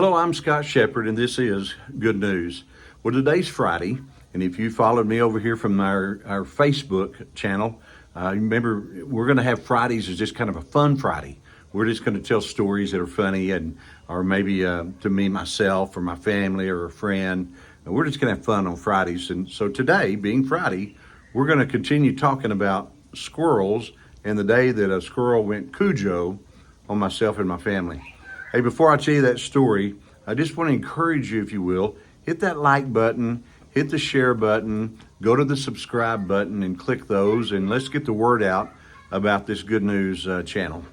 Hello, I'm Scott Shepherd, and this is Good News. Well, today's Friday, and if you followed me over here from our Facebook channel, remember we're going to have Fridays as just kind of a fun Friday. We're just going to tell stories that are funny, or maybe to me, myself, or my family, or a friend. And we're just going to have fun on Fridays. And so today, being Friday, we're going to continue talking about squirrels and the day that a squirrel went cujo on myself and my family. Hey, before I tell you that story, I just want to encourage you, if you will, hit that like button, hit the share button, go to the subscribe button and click those, and let's get the word out about this Good News channel.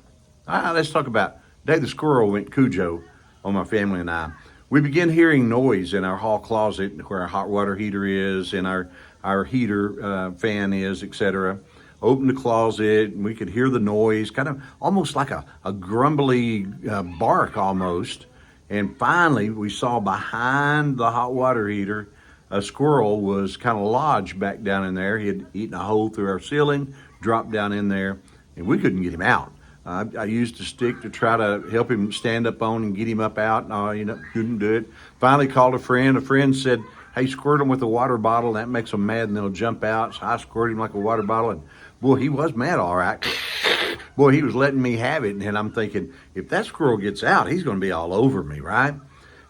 Let's talk about the day the squirrel went cujo on my family and I. We began hearing noise in our hall closet where our hot water heater is and our heater fan is, etc. Opened the closet and we could hear the noise, kind of almost like a grumbly bark almost. And finally we saw behind the hot water heater a squirrel was kind of lodged back down in there. He had eaten a hole through our ceiling, dropped down in there, and we couldn't get him out. I used a stick to try to help him stand up on and get him up out. No, couldn't do it. Finally called a friend. A friend said, hey, squirt them with a water bottle. That makes them mad and they'll jump out. So I squirted him like a water bottle, and boy, he was mad, all right. Boy, he was letting me have it. And I'm thinking, if that squirrel gets out, he's going to be all over me, right?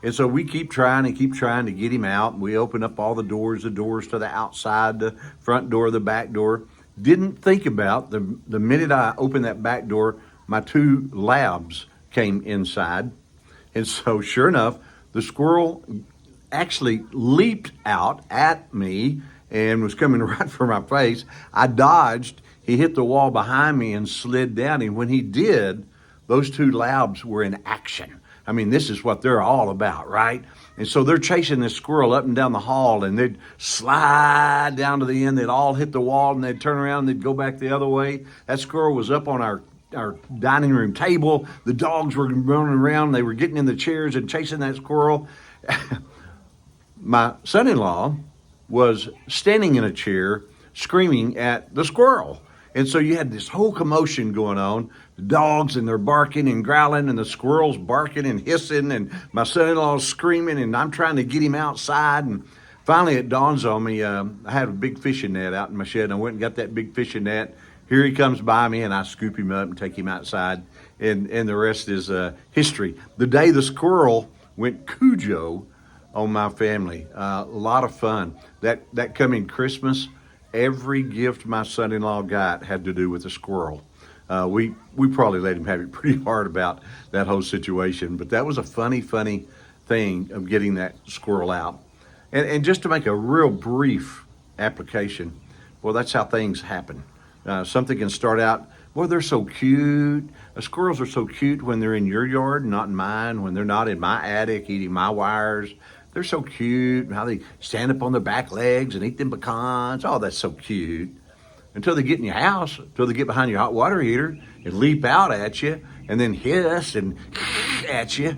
And so we keep trying to get him out. We open up all the doors to the outside, the front door, the back door. Didn't think about the minute I opened that back door, my two labs came inside. And so sure enough, the squirrel actually leaped out at me and was coming right for my face. I dodged. He hit the wall behind me and slid down. And when he did, those two labs were in action. I mean, this is what they're all about, right? And so they're chasing this squirrel up and down the hall, and they'd slide down to the end. They'd all hit the wall, and they'd turn around and they'd go back the other way. That squirrel was up on our dining room table. The dogs were running around. They were getting in the chairs and chasing that squirrel. My son-in-law was standing in a chair screaming at the squirrel. And so you had this whole commotion going on. The dogs, and they're barking and growling, and the squirrel's barking and hissing, and my son-in-law's screaming, and I'm trying to get him outside. And finally it dawns on me, I had a big fishing net out in my shed, and I went and got that big fishing net. Here he comes by me, and I scoop him up and take him outside, and the rest is history. The day the squirrel went cujo on my family, a lot of fun. That coming Christmas, every gift my son-in-law got had to do with a squirrel. We probably let him have it pretty hard about that whole situation, but that was a funny thing of getting that squirrel out. And just to make a real brief application, well, that's how things happen. Something can start out, well, they're so cute. Squirrels are so cute when they're in your yard, not in mine, when they're not in my attic eating my wires. They're so cute, how they stand up on their back legs and eat them pecans. Oh, that's so cute. Until they get in your house, until they get behind your hot water heater and leap out at you and then hiss and at you.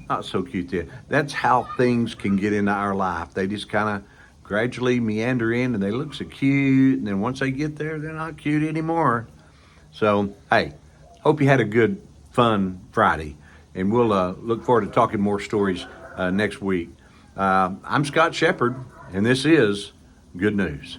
Not so cute there. That's how things can get into our life. They just kind of gradually meander in and they look so cute. And then once they get there, they're not cute anymore. So, hey, hope you had a good, fun Friday. And we'll look forward to talking more stories next week. I'm Scott Shepherd, and this is Good News.